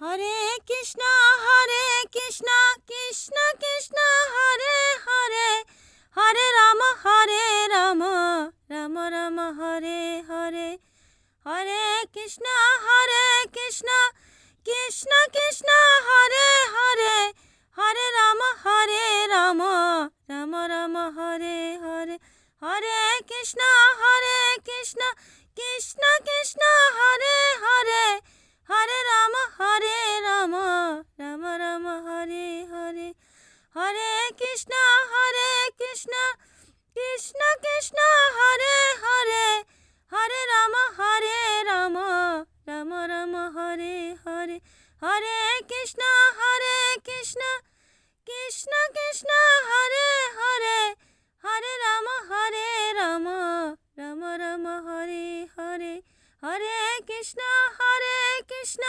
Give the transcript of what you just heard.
Hare Krishna Krishna Krishna Hare Hare, Hare Ram Ram Ram Hare Hare. Hare Krishna Krishna Krishna Hare Hare, Hare Ram Ram Ram Hare Hare. Hare Krishna Krishna Krishna Hare Hare, Hare Ram Ram Ram Hare Hare. Hare Krishna Krishna Krishna Hare Hare, Hare Ram Ram Ram Hare Hare. Hare Krishna Krishna Krishna Hare Hare, Hare Ram Ram Ram Hare Hare. Hare Krishna Krishna